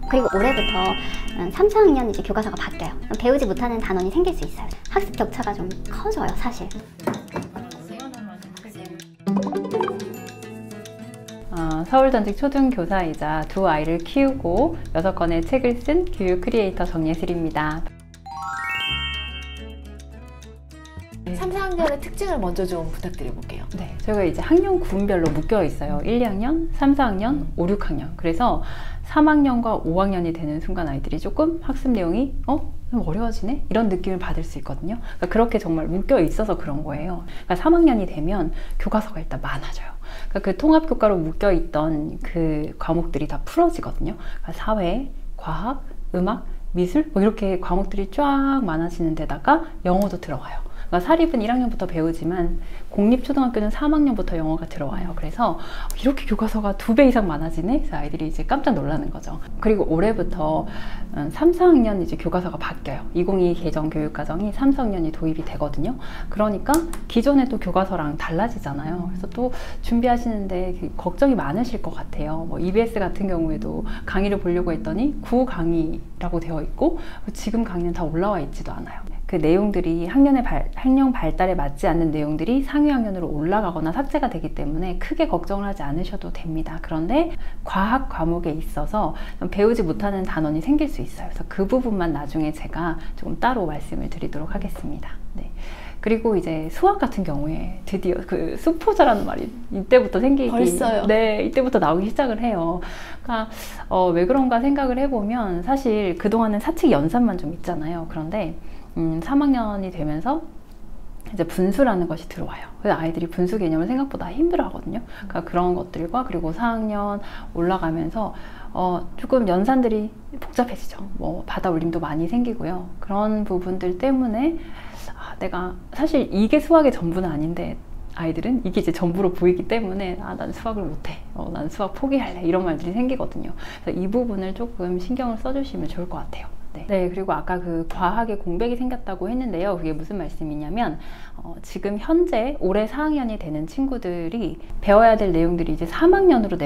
그리고 올해부터 3, 4학년 이제 교과서가 바뀌어요. 배우지 못하는 단원이 생길 수 있어요. 학습 격차가 좀 커져요, 사실. 서울전직 초등교사이자 두 아이를 키우고 6권의 책을 쓴 교육 크리에이터 정예슬입니다. 3, 4학년의 특징을 먼저 좀 부탁드려볼게요. 네, 저희가 이제 학년 구분별로 묶여 있어요. 1, 2학년, 3, 4학년, 5, 6학년. 그래서 3학년과 5학년이 되는 순간 아이들이 조금 학습 내용이 좀 어려워지네? 이런 느낌을 받을 수 있거든요. 그러니까 그렇게 정말 묶여 있어서 그런 거예요. 그러니까 3학년이 되면 교과서가 일단 많아져요. 그러니까 그 통합교과로 묶여 있던 그 과목들이 다 풀어지거든요. 그러니까 사회, 과학, 음악, 미술 이렇게 과목들이 쫙 많아지는 데다가 영어도 들어가요. 그러니까 사립은 1학년부터 배우지만 공립초등학교는 3학년부터 영어가 들어와요. 그래서 이렇게 교과서가 2배 이상 많아지네? 그래서 아이들이 이제 깜짝 놀라는 거죠. 그리고 올해부터 3, 4학년 이제 교과서가 바뀌어요. 2022 개정 교육과정이 3, 4학년이 도입이 되거든요. 그러니까 기존에 또 교과서랑 달라지잖아요. 그래서 또 준비하시는데 걱정이 많으실 것 같아요. 뭐 EBS 같은 경우에도 강의를 보려고 했더니 구강의라고 되어 있고 지금 강의는 다 올라와 있지도 않아요. 그 내용들이 학령 발달에 맞지 않는 내용들이 상위 학년으로 올라가거나 삭제가 되기 때문에 크게 걱정을 하지 않으셔도 됩니다. 그런데 과학 과목에 있어서 배우지 못하는 단원이 생길 수 있어요. 그래서 그 부분만 나중에 제가 조금 따로 말씀을 드리도록 하겠습니다. 네. 그리고 이제 수학 같은 경우에 드디어 그 수포자라는 말이 이때부터 생기기 벌써요? 네, 이때부터 나오기 시작을 해요. 그러니까 왜 그런가 생각을 해보면 사실 그동안은 사칙 연산만 좀 있잖아요. 그런데 3학년이 되면서 이제 분수라는 것이 들어와요. 그래서 아이들이 분수 개념을 생각보다 힘들어 하거든요. 그러니까 그런 것들과 그리고 4학년 올라가면서 조금 연산들이 복잡해지죠. 뭐 바다 울림도 많이 생기고요. 그런 부분들 때문에 내가 사실 이게 수학의 전부는 아닌데 아이들은 이게 이제 전부로 보이기 때문에 난 수학을 못해, 난 수학 포기할래 이런 말들이 생기거든요. 그래서 이 부분을 조금 신경을 써주시면 좋을 것 같아요. 네, 그리고 아까 그 과학에 공백이 생겼다고 했는데요. 그게 무슨 말씀이냐면 지금 현재 올해 4학년이 되는 친구들이 배워야 될 내용들이 이제 3학년으로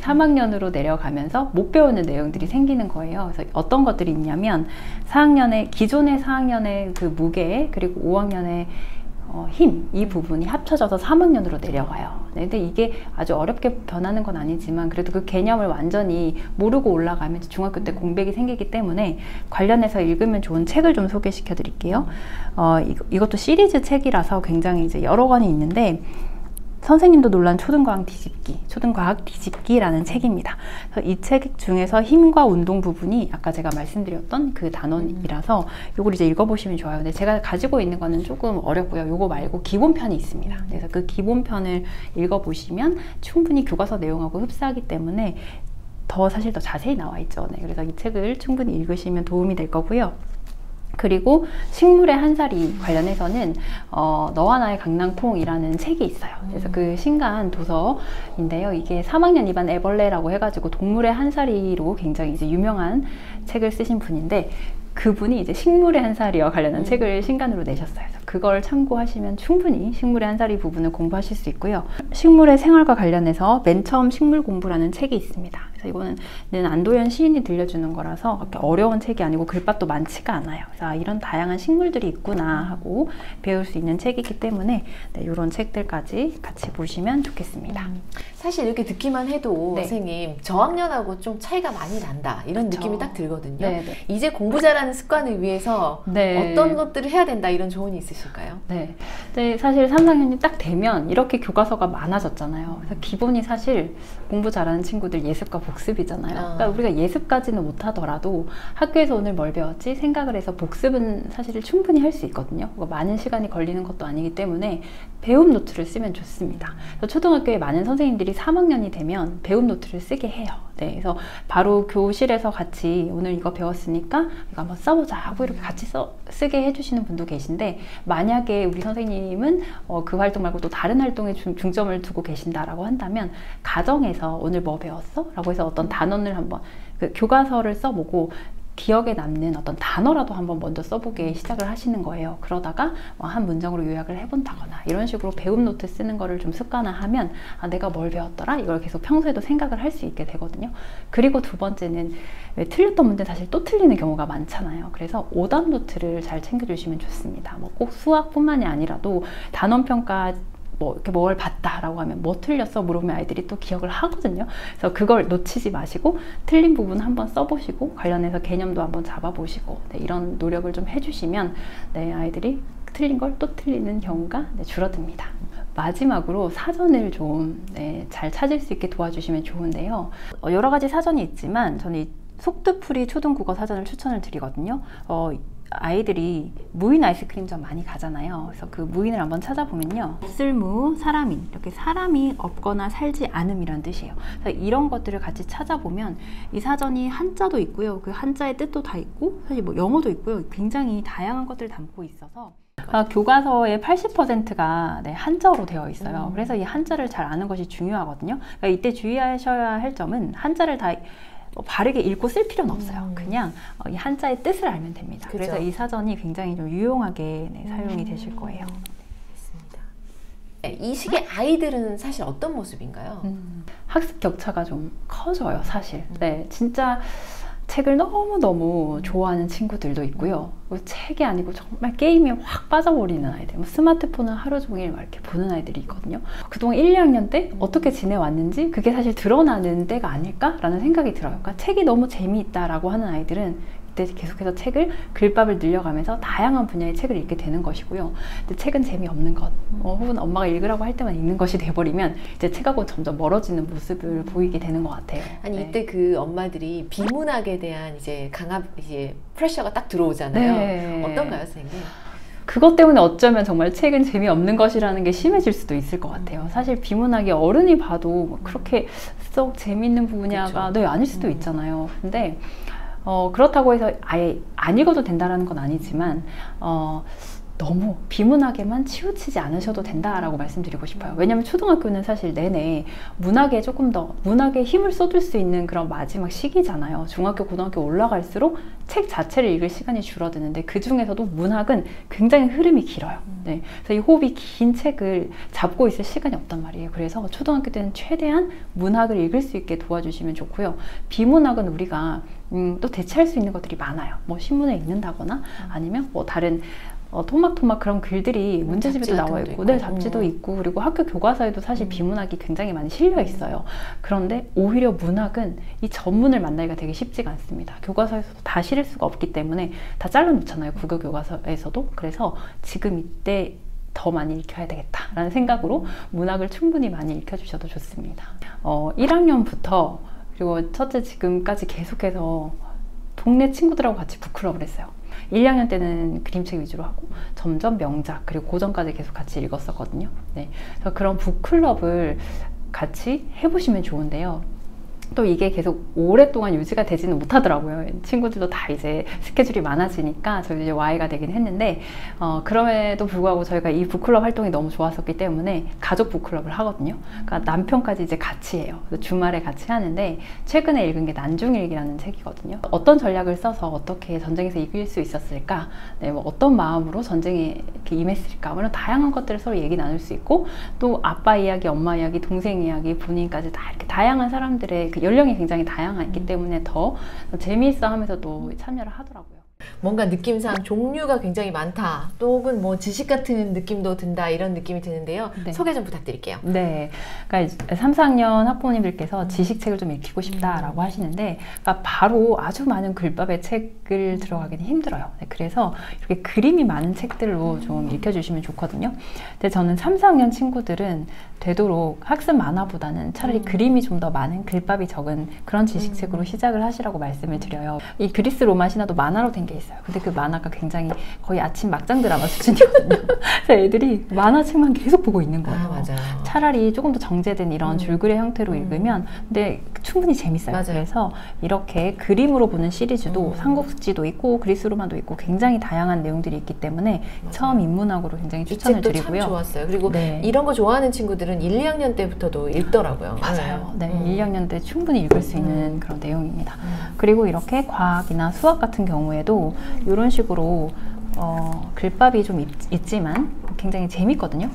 3학년으로 내려가면서 못 배우는 내용들이 생기는 거예요. 그래서 어떤 것들이 있냐면 기존의 4학년의 그 무게 그리고 5학년의 힘, 이 부분이 합쳐져서 3학년으로 내려가요. 네, 근데 이게 아주 어렵게 변하는 건 아니지만 그래도 그 개념을 완전히 모르고 올라가면 중학교 때 공백이 생기기 때문에 관련해서 읽으면 좋은 책을 좀 소개시켜 드릴게요. 이것도 시리즈 책이라서 굉장히 이제 여러 권이 있는데 선생님도 놀란 초등과학 뒤집기라는 책입니다. 그래서 이 책 중에서 힘과 운동 부분이 아까 제가 말씀드렸던 그 단원이라서 이걸 이제 읽어보시면 좋아요. 근데 제가 가지고 있는 거는 조금 어렵고요. 이거 말고 기본편이 있습니다. 그래서 그 기본편을 읽어보시면 충분히 교과서 내용하고 흡사하기 때문에 사실 더 자세히 나와 있죠. 네, 그래서 이 책을 충분히 읽으시면 도움이 될 거고요. 그리고 식물의 한 살이 관련해서는 너와 나의 강낭콩이라는 책이 있어요. 그래서 그 신간 도서인데요. 이게 3학년 2반 애벌레라고 해가지고 동물의 한 살이로 굉장히 이제 유명한 책을 쓰신 분인데 그분이 이제 식물의 한 살이와 관련한 책을 신간으로 내셨어요. 그래서 그걸 참고하시면 충분히 식물의 한 살이 부분을 공부하실 수 있고요. 식물의 생활과 관련해서 맨 처음 식물 공부라는 책이 있습니다. 그래서 이거는 안도현 시인이 들려주는 거라서 그렇게 어려운 책이 아니고 글밥도 많지가 않아요. 그래서 이런 다양한 식물들이 있구나 하고 배울 수 있는 책이기 때문에 이런 책들까지 같이 보시면 좋겠습니다. 사실 이렇게 듣기만 해도 네. 선생님 저학년하고 좀 차이가 많이 난다 이런 그쵸. 느낌이 딱 들거든요. 네. 이제 공부 잘하는 습관을 위해서 네. 어떤 것들을 해야 된다 이런 조언이 있으실까요? 네. 근데 사실 3, 4학년이 딱 되면 이렇게 교과서가 많아졌잖아요. 그래서 기본이 사실 공부 잘하는 친구들 예습과 복습이잖아요. 그러니까 우리가 예습까지는 못하더라도 학교에서 오늘 뭘 배웠지 생각을 해서 복습은 사실 충분히 할 수 있거든요. 많은 시간이 걸리는 것도 아니기 때문에 배움 노트를 쓰면 좋습니다. 그래서 초등학교에 많은 선생님들이 3학년이 되면 배움 노트를 쓰게 해요. 네, 그래서 바로 교실에서 같이 오늘 이거 배웠으니까 이거 한번 써보자 하고 이렇게 같이 쓰게 해주시는 분도 계신데 만약에 우리 선생님은 그 활동 말고 또 다른 활동에 중점을 두고 계신다라고 한다면 가정에서 오늘 뭐 배웠어? 라고 해서 어떤 단원을 한번 그 교과서를 써보고 기억에 남는 어떤 단어라도 한번 먼저 써보게 시작을 하시는 거예요. 그러다가 한 문장으로 요약을 해본다거나 이런 식으로 배움 노트 쓰는 거를 좀 습관화하면 내가 뭘 배웠더라? 이걸 계속 평소에도 생각을 할 수 있게 되거든요. 그리고 두 번째는 왜 틀렸던 문제 사실 또 틀리는 경우가 많잖아요. 그래서 오답 노트를 잘 챙겨주시면 좋습니다. 뭐 꼭 수학뿐만이 아니라도 단원평가 뭐 이렇게 뭘 봤다라고 하면 뭐 틀렸어 물어보면 아이들이 또 기억을 하거든요. 그래서 그걸 놓치지 마시고 틀린 부분 한번 써보시고 관련해서 개념도 한번 잡아보시고 이런 노력을 좀 해주시면 아이들이 틀린 걸 또 틀리는 경우가 줄어듭니다. 마지막으로 사전을 좀 잘 찾을 수 있게 도와주시면 좋은데요. 여러 가지 사전이 있지만 저는 이 속뜻풀이 초등국어 사전을 추천을 드리거든요. 아이들이 무인 아이스크림점 많이 가잖아요. 그래서 그 무인을 한번 찾아보면요. 쓸무, 사람인 이렇게 사람이 없거나 살지 않음이란 뜻이에요. 그래서 이런 것들을 같이 찾아보면 이 사전이 한자도 있고요. 그 한자의 뜻도 다 있고 사실 뭐 영어도 있고요. 굉장히 다양한 것들을 담고 있어서 교과서의 80%가 한자어로 되어 있어요. 그래서 이 한자를 잘 아는 것이 중요하거든요. 그러니까 이때 주의하셔야 할 점은 한자를 다 바르게 읽고 쓸 필요는 없어요. 그냥 이 한자의 뜻을 알면 됩니다. 그죠. 그래서 이 사전이 굉장히 좀 유용하게 사용이 되실 거예요. 알겠습니다. 이 시기의 아이들은 사실 어떤 모습인가요? 학습 격차가 좀 커져요, 사실. 진짜 책을 너무너무 좋아하는 친구들도 있고요. 책이 아니고 정말 게임에 확 빠져버리는 아이들, 스마트폰을 하루 종일 막 이렇게 보는 아이들이 있거든요. 그동안 1, 2학년 때 어떻게 지내왔는지 그게 사실 드러나는 때가 아닐까라는 생각이 들어요. 그러니까 책이 너무 재미있다라고 하는 아이들은 이때 계속해서 책을 글밥을 늘려가면서 다양한 분야의 책을 읽게 되는 것이고요. 근데 책은 재미없는 것, 혹은 엄마가 읽으라고 할 때만 읽는 것이 돼버리면 이제 책하고 점점 멀어지는 모습을 보이게 되는 것 같아요. 아니 이때 그 엄마들이 비문학에 대한 이제 프레셔가 딱 들어오잖아요. 어떤가요, 선생님? 그것 때문에 어쩌면 정말 책은 재미없는 것이라는 게 심해질 수도 있을 것 같아요. 사실 비문학이 어른이 봐도 그렇게 썩 재미있는 분야가 아닐 수도 있잖아요. 근데 그렇다고 해서 아예 안 읽어도 된다는 건 아니지만 너무 비문학에만 치우치지 않으셔도 된다라고 말씀드리고 싶어요. 왜냐하면 초등학교는 사실 내내 문학에 조금 더 문학에 힘을 쏟을 수 있는 그런 마지막 시기잖아요. 중학교, 고등학교 올라갈수록 책 자체를 읽을 시간이 줄어드는데 그 중에서도 문학은 굉장히 흐름이 길어요. 그래서 이 호흡이 긴 책을 잡고 있을 시간이 없단 말이에요. 그래서 초등학교 때는 최대한 문학을 읽을 수 있게 도와주시면 좋고요. 비문학은 우리가 또 대체할 수 있는 것들이 많아요. 뭐 신문에 읽는다거나 아니면 뭐 다른 토막토막 그런 글들이 문제집에도 나와 있고, 잡지도 있고, 그리고 학교 교과서에도 사실 비문학이 굉장히 많이 실려 있어요. 그런데 오히려 문학은 이 전문을 만나기가 되게 쉽지가 않습니다. 교과서에서도 다 실을 수가 없기 때문에 다 잘라놓잖아요. 국어 교과서에서도. 그래서 지금 이때 더 많이 읽혀야 되겠다라는 생각으로 문학을 충분히 많이 읽혀주셔도 좋습니다. 1학년부터 그리고 첫째 지금까지 계속해서 동네 친구들하고 같이 북클럽을 했어요. 1학년 때는 그림책 위주로 하고 점점 명작 그리고 고전까지 계속 같이 읽었었거든요. 그래서 그런 북클럽을 같이 해보시면 좋은데요. 또 이게 계속 오랫동안 유지가 되지는 못하더라고요. 친구들도 다 이제 스케줄이 많아지니까 저희 이제 Y가 되긴 했는데 그럼에도 불구하고 저희가 이 북클럽 활동이 너무 좋았었기 때문에 가족 북클럽을 하거든요. 그러니까 남편까지 이제 같이 해요. 주말에 같이 하는데 최근에 읽은 게 난중일기라는 책이거든요. 어떤 전략을 써서 어떻게 전쟁에서 이길 수 있었을까? 뭐 어떤 마음으로 전쟁에 이렇게 임했을까? 이런 다양한 것들을 서로 얘기 나눌 수 있고 또 아빠 이야기, 엄마 이야기, 동생 이야기, 본인까지 다 이렇게 다양한 사람들의 그 연령이 굉장히 다양하기 때문에 더 재미있어 하면서도 참여를 하더라고요. 뭔가 느낌상 종류가 굉장히 많다, 또 혹은 뭐 지식 같은 느낌도 든다, 이런 느낌이 드는데요. 소개 좀 부탁드릴게요. 네, 그러니까 3, 4학년 학부모님들께서 지식책을 좀 읽히고 싶다라고 하시는데, 그러니까 바로 아주 많은 글밥의 책을 들어가기는 힘들어요. 그래서 이렇게 그림이 많은 책들로 좀 읽혀주시면 좋거든요. 근데 저는 3, 4학년 친구들은 되도록 학습 만화보다는 차라리 그림이 좀 더 많은 글밥이 적은 그런 지식책으로 시작을 하시라고 말씀을 드려요. 이 그리스 로마 신화도 만화로 된 게 있어요. 근데 그 만화가 굉장히 거의 아침 막장 드라마 수준이거든요. 그래서 애들이 만화책만 계속 보고 있는 거예요. 맞아요. 차라리 조금 더 정제된 이런 줄거리 형태로 읽으면 근데 충분히 재밌어요. 맞아요. 그래서 이렇게 그림으로 보는 시리즈도 삼국지도 있고 그리스 로마도 있고 굉장히 다양한 내용들이 있기 때문에 맞아요. 처음 입문학으로 굉장히 추천을 이 책도 드리고요. 참 좋았어요. 그리고 네. 이런 거 좋아하는 친구들은 1, 2학년 때부터도 읽더라고요. 맞아요. 네, 1, 2학년 때 충분히 읽을 수 있는 그런 내용입니다. 그리고 이렇게 과학이나 수학 같은 경우에도 이런 식으로 글밥이 좀 있지만 굉장히 재밌거든요.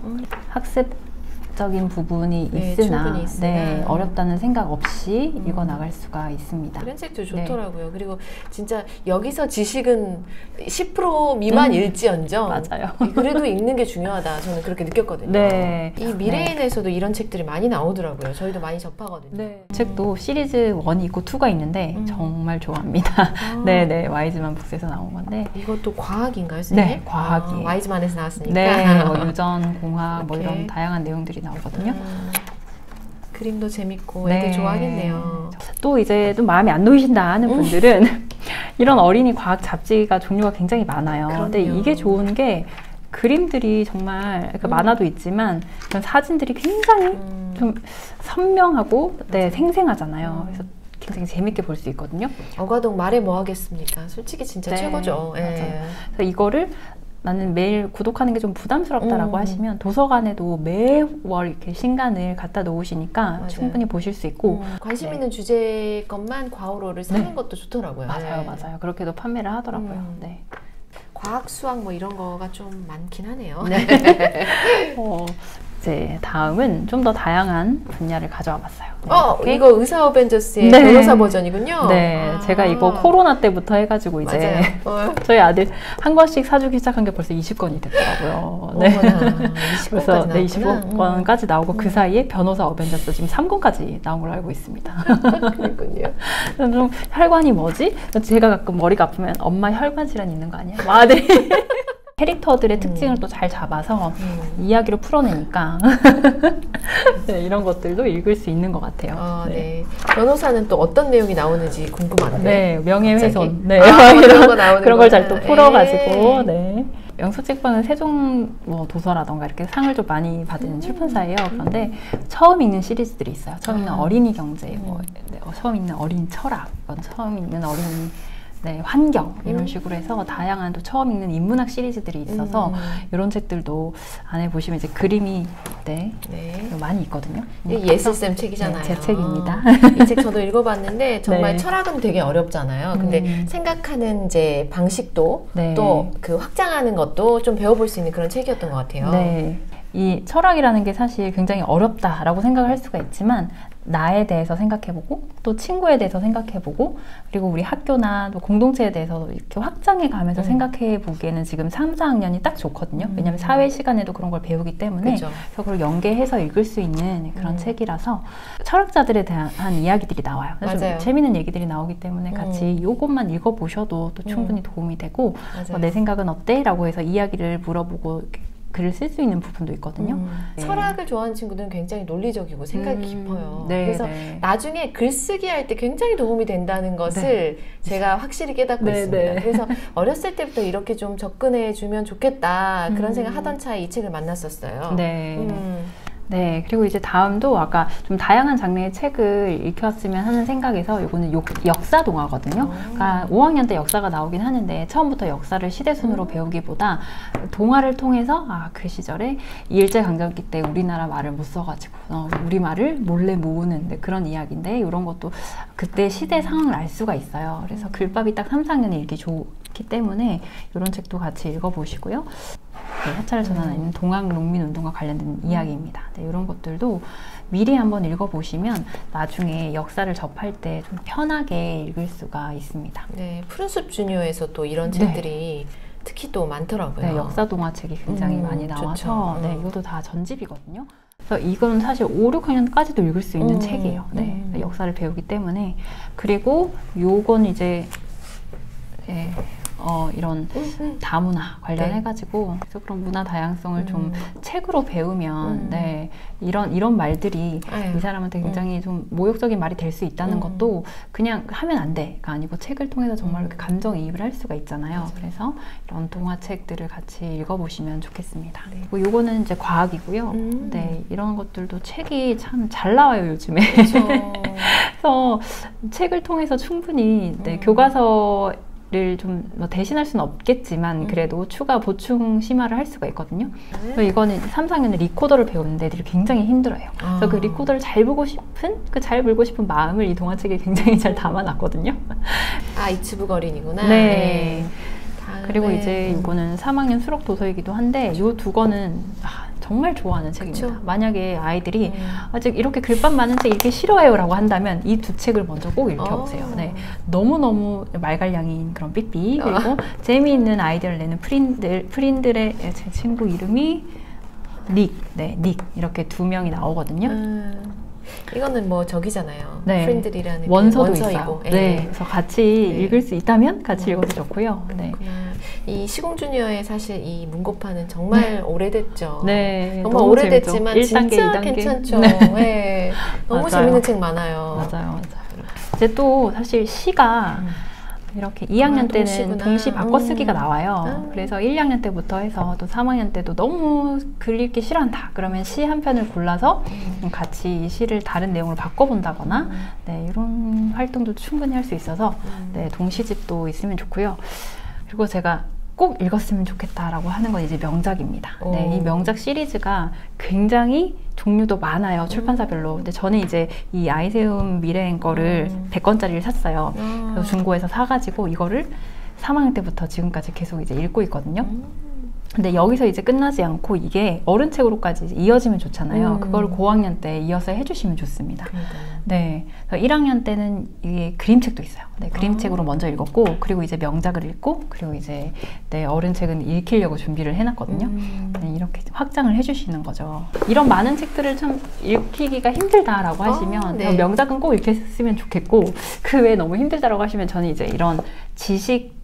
학습적인 부분이 네, 있으나, 충분히 있으나. 네, 어렵다는 생각 없이 읽어 나갈 수가 있습니다. 그런 책도 좋더라고요. 그리고 진짜 여기서 지식은 10% 미만일지언정 맞아요. 그래도 읽는 게 중요하다. 저는 그렇게 느꼈거든요. 네. 이 미래인에서도 이런 책들이 많이 나오더라고요. 저희도 많이 접하거든요. 네. 책도 시리즈 1이 있고 2가 있는데 정말 좋아합니다. 네네, 와이즈만 북스에서 나온 건데. 이것도 과학인가요, 선생님? 네, 과학이에요. 와이즈만에서 나왔으니까. 네, 뭐 유전, 공학, 뭐 이렇게. 이런 다양한 내용들이 나오거든요. 그림도 재밌고 네. 애들 좋아하겠네요. 또 이제 좀 마음이 안 놓이신다 하는 분들은 이런 어린이 과학 잡지가 종류가 굉장히 많아요. 근데 그럼요. 이게 좋은 게 그림들이 정말 그러니까 만화도 있지만 그런 사진들이 굉장히 좀 선명하고 네, 생생하잖아요. 그래서 굉장히 재밌게 볼 수 있거든요. 어과동 말해 뭐 하겠습니까? 솔직히 진짜 네, 최고죠. 예. 맞아요. 그래서 이거를 나는 매일 구독하는 게 좀 부담스럽다라고 하시면 도서관에도 매월 이렇게 신간을 갖다 놓으시니까 맞아요. 충분히 보실 수 있고 관심 네. 있는 주제 것만 과오로를 사는 네. 것도 좋더라고요. 맞아요, 네. 맞아요. 그렇게도 판매를 하더라고요. 네. 과학, 수학 뭐 이런 거가 좀 많긴 하네요. 이제 다음은 좀 더 다양한 분야를 가져와 봤어요. 이렇게. 이거 의사 어벤져스의 네. 변호사 버전이군요. 네, 제가 이거 코로나 때부터 해가지고 이제 맞아요. 저희 아들 한 권씩 사주기 시작한 게 벌써 20권이 됐더라고요. 네. 어머나, 20권까지 그래서 네, 나왔구나. 25권까지 나오고 그 사이에 변호사 어벤져스 지금 3권까지 나온 걸로 알고 있습니다. 그렇군요. 좀 혈관이 뭐지? 제가 가끔 머리가 아프면 엄마 혈관 질환 있는 거 아니야? 아들이 캐릭터들의 특징을 또 잘 잡아서 이야기로 풀어내니까 네, 이런 것들도 읽을 수 있는 것 같아요. 네. 변호사는 또 어떤 내용이 나오는지 궁금한데. 네, 명예훼손. 네, 그런 거 나오는 그런 걸 잘 또 풀어가지고, 네. 영수책방은 세종 뭐 도서라던가 이렇게 상을 좀 많이 받은 출판사예요. 그런데 처음 읽는 시리즈들이 있어요. 처음 읽는 어린이 경제, 뭐, 네, 처음 읽는 어린이 철학, 처음 읽는 어린이 네, 환경 이런 식으로 해서 다양한 또 처음 읽는 인문학 시리즈들이 있어서 이런 책들도 안에 보시면 이제 그림이 네, 많이 있거든요. 예슬쌤 책이잖아요. 네, 제 책입니다. 이 책 저도 읽어봤는데 정말 네. 철학은 되게 어렵잖아요. 근데 생각하는 이제 방식도 네. 또 그 확장하는 것도 좀 배워볼 수 있는 그런 책이었던 것 같아요. 네. 이 철학이라는 게 사실 굉장히 어렵다라고 생각을 할 수가 있지만 나에 대해서 생각해보고 또 친구에 대해서 생각해보고 그리고 우리 학교나 또 공동체에 대해서 이렇게 확장해 가면서 생각해보기에는 지금 3, 4학년이 딱 좋거든요. 왜냐하면 사회 시간에도 그런 걸 배우기 때문에 그렇죠. 그래서 그걸 연계해서 읽을 수 있는 그런 책이라서 철학자들에 대한 이야기들이 나와요. 그래서 좀 맞아요. 재밌는 얘기들이 나오기 때문에 같이 이것만 읽어보셔도 또 충분히 도움이 되고 내 생각은 어때? 라고 해서 이야기를 물어보고 이렇게 글을 쓸 수 있는 부분도 있거든요. 네. 철학을 좋아하는 친구들은 굉장히 논리적이고 생각이 깊어요. 네, 그래서 네. 나중에 글쓰기 할 때 굉장히 도움이 된다는 것을 제가 확실히 깨닫고 있습니다. 그래서 어렸을 때부터 이렇게 좀 접근해 주면 좋겠다 그런 생각 하던 차에 이 책을 만났었어요. 네, 그리고 이제 다음도 아까 좀 다양한 장르의 책을 읽혔으면 하는 생각에서 이거는 역사 동화거든요. 그러니까 5학년 때 역사가 나오긴 하는데 처음부터 역사를 시대순으로 배우기보다 동화를 통해서 그 시절에 일제강점기 때 우리나라 말을 못 써가지고 우리 말을 몰래 모으는 그런 이야기인데 이런 것도 그때 시대 상황을 알 수가 있어요. 그래서 글밥이 딱 3, 4학년에 읽기 좋기 때문에 이런 책도 같이 읽어보시고요. 네, 하차를 전환하는 동학농민운동과 관련된 이야기입니다. 네, 이런 것들도 미리 한번 읽어보시면 나중에 역사를 접할 때 좀 편하게 읽을 수가 있습니다. 네, 푸른숲 주니어에서 또 이런 책들이 특히 또 많더라고요. 네, 역사 동화책이 굉장히 많이 나와서 좋죠. 네, 이것도 다 전집이거든요. 그래서 이건 사실 5, 6학년까지도 읽을 수 있는 책이에요. 네, 역사를 배우기 때문에. 그리고 요건 이제 이런 다문화 관련해가지고 그래서 그런 문화 다양성을 좀 책으로 배우면 네, 이런 말들이 이 사람한테 굉장히 좀 모욕적인 말이 될 수 있다는 것도 그냥 하면 안 돼가 아니고 책을 통해서 정말 이렇게 감정이입을 할 수가 있잖아요. 그래서 이런 동화책들을 같이 읽어보시면 좋겠습니다. 그리고 요거는 이제 과학이고요. 네, 이런 것들도 책이 참 잘 나와요, 요즘에. 그래서 책을 통해서 충분히 네, 교과서를 좀 뭐 대신할 수는 없겠지만 그래도 추가 보충 심화를 할 수가 있거든요. 그래서 이거는 3, 4학년에 리코더를 배우는데 애들이 굉장히 힘들어요. 그래서 그 리코더를 잘 보고 싶은 그 잘 불고 싶은 마음을 이 동화책에 굉장히 잘 담아놨거든요. 아, 이치부거린이구나. 네. 그리고 이제 이거는 3학년 수록 도서이기도 한데 이 두 권은 정말 좋아하는 책입니다. 그쵸? 만약에 아이들이 아직 이렇게 글밥 많은 책 읽기 싫어해요 라고 한다면 이 두 책을 먼저 꼭 읽혀보세요. 네. 너무너무 말갈량인 그런 삐삐 그리고 재미있는 아이디어를 내는 프린들의 제 친구 이름이 닉, 네, 닉 이렇게 두 명이 나오거든요. 이거는 뭐 저기잖아요. 네. 프린들이라는 원서도 원서이고. 있어요. 네. 네. 그래서 같이 읽을 수 있다면 같이 읽어도 좋고요. 네. 이 시공주니어의 사실 이 문고파는 정말 오래됐죠. 네. 정말 너무 오래됐지만 1단계, 진짜 2단계. 괜찮죠. 네. 네. 너무 맞아요. 재밌는 책 많아요. 맞아요. 이제 또 사실 시가 이렇게 2학년 때는 동시구나. 동시 바꿔쓰기가 나와요. 그래서 1, 2학년 때부터 해서 또 3학년 때도 너무 글 읽기 싫어한다. 그러면 시 한 편을 골라서 같이 이 시를 다른 내용으로 바꿔본다거나 네, 이런 활동도 충분히 할 수 있어서 네, 동시집도 있으면 좋고요. 그리고 제가 꼭 읽었으면 좋겠다라고 하는 건 이제 명작입니다. 네, 이 명작 시리즈가 굉장히 종류도 많아요. 출판사별로. 근데 저는 이제 이 아이세움 미래엔 거를 100권짜리를 샀어요. 그래서 중고에서 사가지고 이거를 3학년 때부터 지금까지 계속 이제 읽고 있거든요. 근데 여기서 이제 끝나지 않고 이게 어른책으로까지 이제 이어지면 좋잖아요. 그걸 고학년 때 이어서 해주시면 좋습니다. 네, 그래서 1학년 때는 이게 그림책도 있어요. 네, 그림책으로 먼저 읽었고, 그리고 이제 명작을 읽고, 그리고 이제 네, 어른책은 읽히려고 준비를 해놨거든요. 네, 이렇게 확장을 해주시는 거죠. 이런 많은 책들을 참 읽히기가 힘들다라고 하시면 네. 명작은 꼭 읽혔으면 좋겠고, 그 외에 너무 힘들다라고 하시면 저는 이제 이런 지식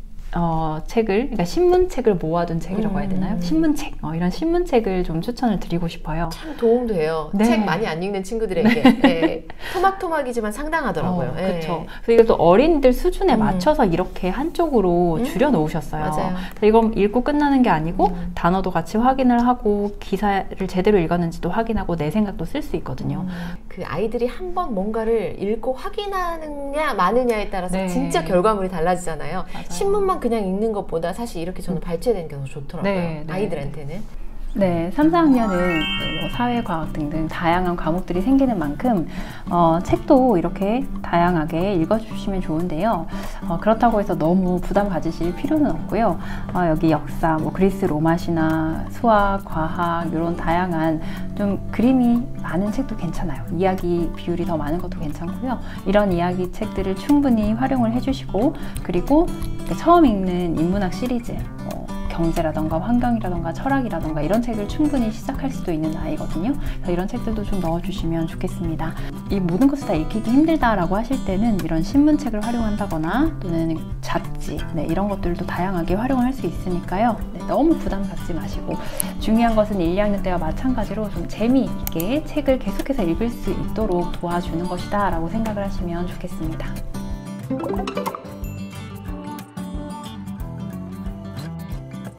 책을, 그러니까 신문책을 모아둔 책이라고 해야 되나요? 신문책, 이런 신문책을 좀 추천을 드리고 싶어요. 참 도움돼요. 네. 책 많이 안 읽는 친구들에게. 네. 네. 토막토막이지만 상당하더라고요. 네. 그렇죠. 그리고 또 어린이들 수준에 맞춰서 이렇게 한쪽으로 줄여 놓으셨어요. 맞아요. 이건 읽고 끝나는 게 아니고 단어도 같이 확인을 하고 기사를 제대로 읽었는지도 확인하고 내 생각도 쓸 수 있거든요. 그 아이들이 한번 뭔가를 읽고 확인하느냐 마느냐에 따라서 네. 진짜 결과물이 달라지잖아요. 맞아요. 신문만 그냥 읽는 것보다 사실 이렇게 저는 발췌된 게 더 좋더라고요. 네, 네, 아이들한테는. 네, 3, 4학년은 사회과학 등등 다양한 과목들이 생기는 만큼 책도 이렇게 다양하게 읽어주시면 좋은데요. 그렇다고 해서 너무 부담 가지실 필요는 없고요. 여기 역사, 뭐 그리스 로마 신화, 수학, 과학 이런 다양한 좀 그림이 많은 책도 괜찮아요. 이야기 비율이 더 많은 것도 괜찮고요. 이런 이야기 책들을 충분히 활용을 해주시고, 그리고 처음 읽는 인문학 시리즈, 경제라던가 환경이라던가 철학이라던가 이런 책을 충분히 시작할 수도 있는 나이거든요. 그래서 이런 책들도 좀 넣어주시면 좋겠습니다. 이 모든 것을 다 읽히기 힘들다라고 하실 때는 이런 신문책을 활용한다거나 또는 잡지, 네, 이런 것들도 다양하게 활용을 할 수 있으니까요. 네, 너무 부담 갖지 마시고, 중요한 것은 1, 2학년 때와 마찬가지로 좀 재미있게 책을 계속해서 읽을 수 있도록 도와주는 것이다 라고 생각을 하시면 좋겠습니다.